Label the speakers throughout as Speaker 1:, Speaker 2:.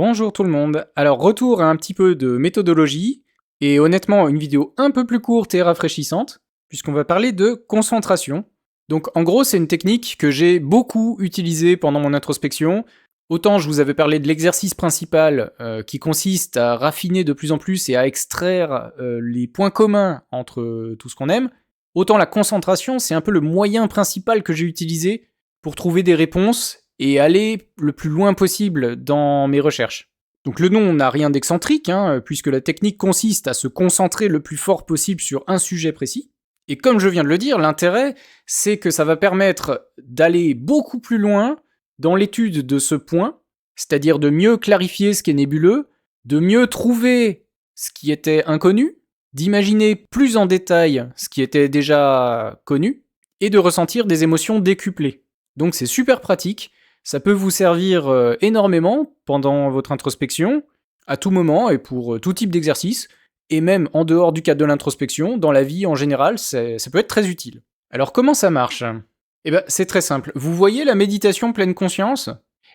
Speaker 1: Bonjour tout le monde. Alors retour à un petit peu de méthodologie, et honnêtement une vidéo un peu plus courte et rafraîchissante, puisqu'on va parler de concentration. Donc en gros c'est une technique que j'ai beaucoup utilisée pendant mon introspection. Autant je vous avais parlé de l'exercice principal qui consiste à raffiner de plus en plus et à extraire les points communs entre tout ce qu'on aime, autant la concentration c'est un peu le moyen principal que j'ai utilisé pour trouver des réponses et aller le plus loin possible dans mes recherches. Donc le nom n'a rien d'excentrique, puisque la technique consiste à se concentrer le plus fort possible sur un sujet précis. Et comme je viens de le dire, l'intérêt, c'est que ça va permettre d'aller beaucoup plus loin dans l'étude de ce point, c'est-à-dire de mieux clarifier ce qui est nébuleux, de mieux trouver ce qui était inconnu, d'imaginer plus en détail ce qui était déjà connu, et de ressentir des émotions décuplées. Donc c'est super pratique, ça peut vous servir énormément pendant votre introspection, à tout moment et pour tout type d'exercice, et même en dehors du cadre de l'introspection, dans la vie en général, ça peut être très utile. Alors comment ça marche? Eh ben c'est très simple. Vous voyez la méditation pleine conscience?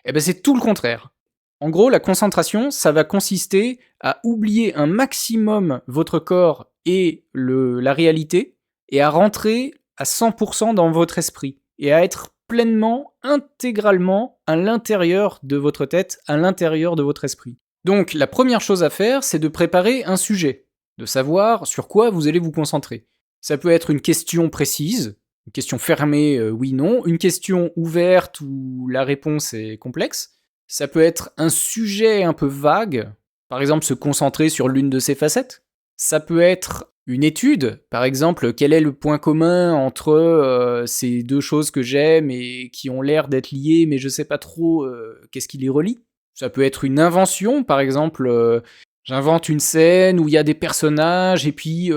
Speaker 1: Eh ben c'est tout le contraire. En gros, la concentration, ça va consister à oublier un maximum votre corps et la réalité, et à rentrer à 100% dans votre esprit, et à être pleinement, intégralement à l'intérieur de votre tête, à l'intérieur de votre esprit. Donc la première chose à faire, c'est de préparer un sujet, de savoir sur quoi vous allez vous concentrer. Ça peut être une question précise, une question fermée, oui, non, une question ouverte où la réponse est complexe. Ça peut être un sujet un peu vague, par exemple se concentrer sur l'une de ses facettes. Ça peut être une étude, par exemple, quel est le point commun entre ces deux choses que j'aime et qui ont l'air d'être liées, mais je sais pas trop qu'est-ce qui les relie. Ça peut être une invention, par exemple, j'invente une scène où il y a des personnages et puis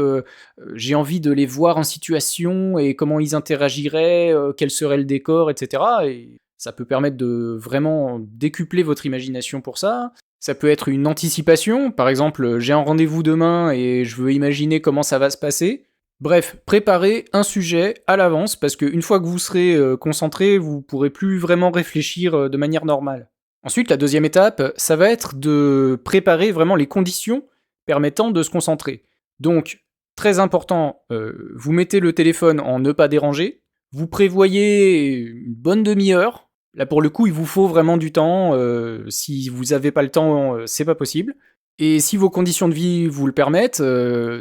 Speaker 1: j'ai envie de les voir en situation et comment ils interagiraient, quel serait le décor, etc. Et ça peut permettre de vraiment décupler votre imagination pour ça. Ça peut être une anticipation, par exemple, j'ai un rendez-vous demain et je veux imaginer comment ça va se passer. Bref, préparez un sujet à l'avance, parce qu'une fois que vous serez concentré, vous pourrez plus vraiment réfléchir de manière normale. Ensuite, la deuxième étape, ça va être de préparer vraiment les conditions permettant de se concentrer. Donc, très important, vous mettez le téléphone en ne pas déranger, vous prévoyez une bonne demi-heure. Là, pour le coup, il vous faut vraiment du temps. Si vous n'avez pas le temps, c'est pas possible. Et si vos conditions de vie vous le permettent,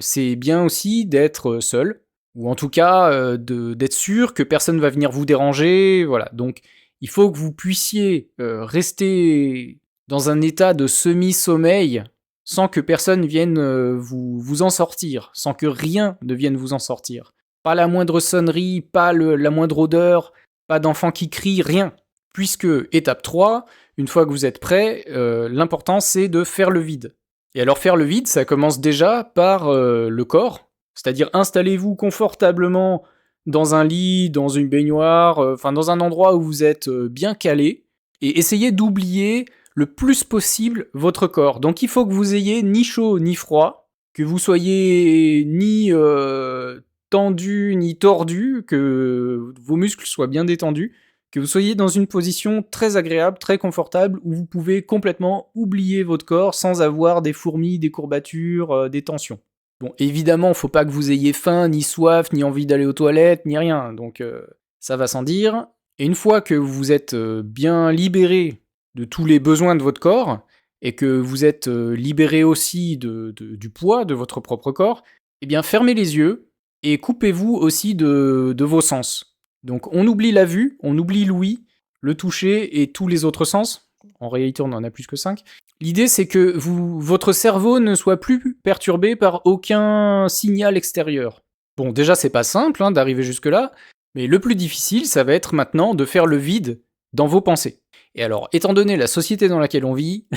Speaker 1: c'est bien aussi d'être seul, ou en tout cas d'être sûr que personne va venir vous déranger. Voilà. Donc, il faut que vous puissiez rester dans un état de semi-sommeil sans que personne vienne vous en sortir, sans que rien ne vienne vous en sortir. Pas la moindre sonnerie, pas la moindre odeur, pas d'enfant qui crie, rien. Puisque, étape 3, une fois que vous êtes prêt, l'important c'est de faire le vide. Et alors faire le vide, ça commence déjà par le corps, c'est-à-dire installez-vous confortablement dans un lit, dans une baignoire, enfin dans un endroit où vous êtes bien calé, et essayez d'oublier le plus possible votre corps. Donc il faut que vous ayez ni chaud ni froid, que vous soyez ni tendu ni tordu, que vos muscles soient bien détendus, que vous soyez dans une position très agréable, très confortable, où vous pouvez complètement oublier votre corps sans avoir des fourmis, des courbatures, des tensions. Bon, évidemment, faut pas que vous ayez faim, ni soif, ni envie d'aller aux toilettes, ni rien, donc ça va sans dire. Et une fois que vous êtes bien libéré de tous les besoins de votre corps, et que vous êtes libéré aussi du poids de votre propre corps, eh bien fermez les yeux, et coupez-vous aussi de vos sens. Donc on oublie la vue, on oublie l'ouïe, le toucher et tous les autres sens. En réalité, on en a plus que 5. L'idée, c'est que votre cerveau ne soit plus perturbé par aucun signal extérieur. Bon, déjà, c'est pas simple d'arriver jusque-là, mais le plus difficile, ça va être maintenant de faire le vide dans vos pensées. Et alors, étant donné la société dans laquelle on vit,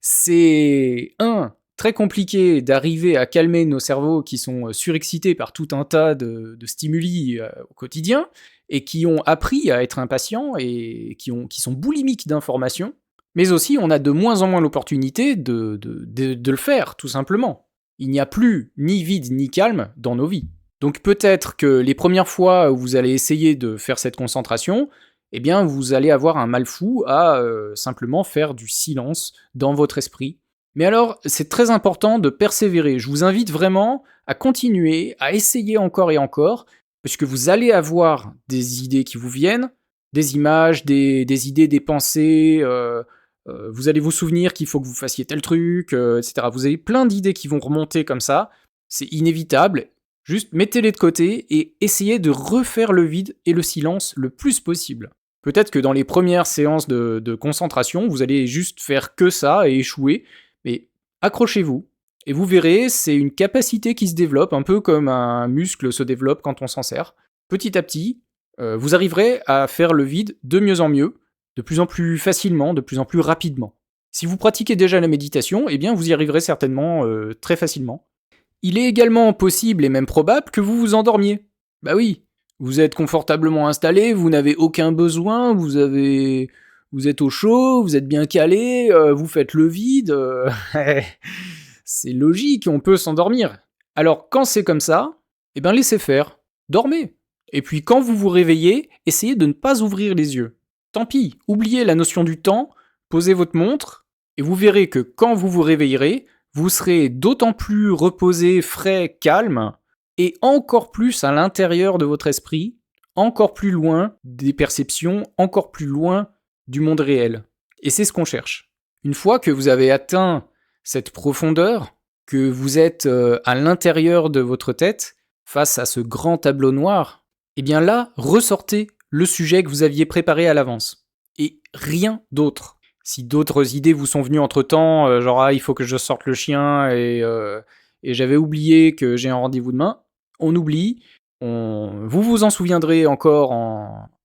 Speaker 1: c'est très compliqué d'arriver à calmer nos cerveaux qui sont surexcités par tout un tas de stimuli au quotidien, et qui ont appris à être impatients et qui sont boulimiques d'informations, mais aussi on a de moins en moins l'opportunité de le faire, tout simplement. Il n'y a plus ni vide ni calme dans nos vies. Donc peut-être que les premières fois où vous allez essayer de faire cette concentration, eh bien vous allez avoir un mal fou à simplement faire du silence dans votre esprit. Mais alors, c'est très important de persévérer. Je vous invite vraiment à continuer, à essayer encore et encore, parce que vous allez avoir des idées qui vous viennent, des images, des idées, des pensées, vous allez vous souvenir qu'il faut que vous fassiez tel truc, etc. Vous avez plein d'idées qui vont remonter comme ça, c'est inévitable. Juste mettez-les de côté et essayez de refaire le vide et le silence le plus possible. Peut-être que dans les premières séances de concentration, vous allez juste faire que ça et échouer, mais accrochez-vous. Et vous verrez, c'est une capacité qui se développe, un peu comme un muscle se développe quand on s'en sert. Petit à petit, vous arriverez à faire le vide de mieux en mieux, de plus en plus facilement, de plus en plus rapidement. Si vous pratiquez déjà la méditation, eh bien vous y arriverez certainement très facilement. Il est également possible et même probable que vous vous endormiez. Bah oui, vous êtes confortablement installé, vous n'avez aucun besoin, vous êtes au chaud, vous êtes bien calé, vous faites le vide. C'est logique, on peut s'endormir. Alors quand c'est comme ça, eh ben laissez faire, dormez. Et puis quand vous vous réveillez, essayez de ne pas ouvrir les yeux. Tant pis, oubliez la notion du temps, posez votre montre, et vous verrez que quand vous vous réveillerez, vous serez d'autant plus reposé, frais, calme, et encore plus à l'intérieur de votre esprit, encore plus loin des perceptions, encore plus loin du monde réel. Et c'est ce qu'on cherche. Une fois que vous avez atteint cette profondeur, que vous êtes à l'intérieur de votre tête, face à ce grand tableau noir, eh bien là, ressortez le sujet que vous aviez préparé à l'avance. Et rien d'autre. Si d'autres idées vous sont venues entre-temps, genre il faut que je sorte le chien et j'avais oublié que j'ai un rendez-vous demain, on oublie, vous vous en souviendrez encore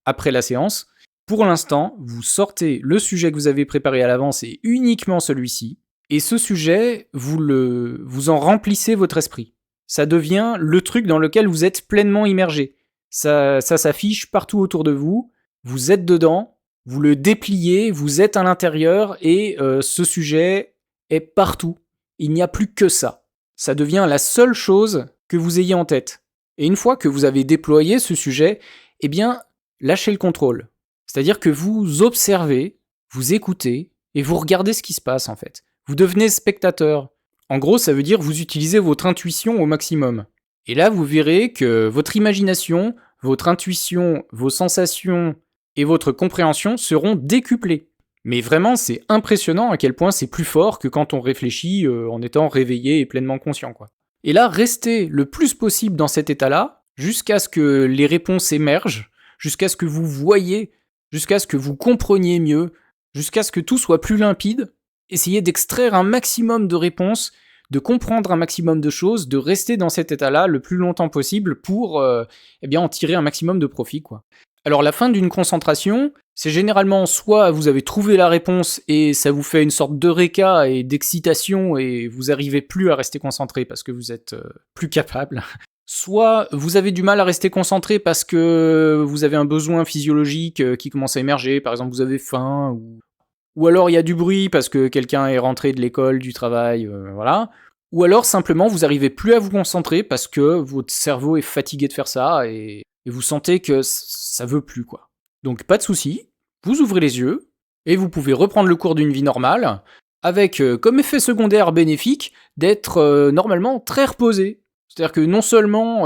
Speaker 1: après la séance. Pour l'instant, vous sortez le sujet que vous avez préparé à l'avance et uniquement celui-ci, et ce sujet, vous en remplissez votre esprit. Ça devient le truc dans lequel vous êtes pleinement immergé. Ça s'affiche partout autour de vous, vous êtes dedans, vous le dépliez, vous êtes à l'intérieur et ce sujet est partout. Il n'y a plus que ça. Ça devient la seule chose que vous ayez en tête. Et une fois que vous avez déployé ce sujet, eh bien, lâchez le contrôle. C'est-à-dire que vous observez, vous écoutez et vous regardez ce qui se passe en fait. Vous devenez spectateur. En gros, ça veut dire que vous utilisez votre intuition au maximum. Et là, vous verrez que votre imagination, votre intuition, vos sensations et votre compréhension seront décuplées. Mais vraiment, c'est impressionnant à quel point c'est plus fort que quand on réfléchit en étant réveillé et pleinement conscient, quoi. Et là, restez le plus possible dans cet état-là, jusqu'à ce que les réponses émergent, jusqu'à ce que vous voyez, jusqu'à ce que vous compreniez mieux, jusqu'à ce que tout soit plus limpide. Essayez d'extraire un maximum de réponses, de comprendre un maximum de choses, de rester dans cet état-là le plus longtemps possible pour en tirer un maximum de profit, quoi. Alors la fin d'une concentration, c'est généralement soit vous avez trouvé la réponse et ça vous fait une sorte d'eureka et d'excitation et vous arrivez plus à rester concentré parce que vous êtes plus capable. Soit vous avez du mal à rester concentré parce que vous avez un besoin physiologique qui commence à émerger, par exemple vous avez faim, ou alors il y a du bruit parce que quelqu'un est rentré de l'école, du travail, voilà. Ou alors simplement vous arrivez plus à vous concentrer parce que votre cerveau est fatigué de faire ça et vous sentez que ça veut plus, quoi. Donc pas de souci, vous ouvrez les yeux et vous pouvez reprendre le cours d'une vie normale avec comme effet secondaire bénéfique d'être normalement très reposé. C'est-à-dire que non seulement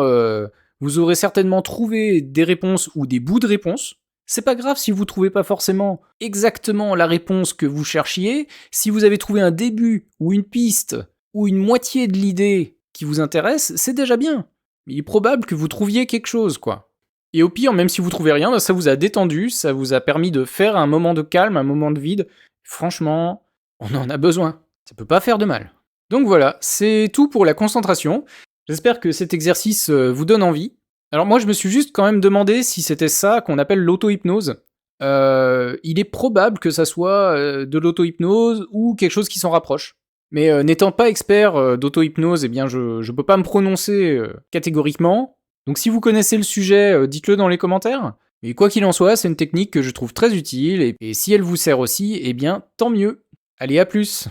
Speaker 1: vous aurez certainement trouvé des réponses ou des bouts de réponses, c'est pas grave si vous trouvez pas forcément exactement la réponse que vous cherchiez, si vous avez trouvé un début ou une piste ou une moitié de l'idée qui vous intéresse, c'est déjà bien. Il est probable que vous trouviez quelque chose, quoi. Et au pire, même si vous trouvez rien, ça vous a détendu, ça vous a permis de faire un moment de calme, un moment de vide. Franchement, on en a besoin. Ça peut pas faire de mal. Donc voilà, c'est tout pour la concentration. J'espère que cet exercice vous donne envie. Alors moi, je me suis juste quand même demandé si c'était ça qu'on appelle l'auto-hypnose. Il est probable que ça soit de l'auto-hypnose ou quelque chose qui s'en rapproche. Mais n'étant pas expert d'auto-hypnose, eh bien je peux pas me prononcer catégoriquement. Donc si vous connaissez le sujet, dites-le dans les commentaires. Et quoi qu'il en soit, c'est une technique que je trouve très utile, et si elle vous sert aussi, eh bien tant mieux. Allez, à plus!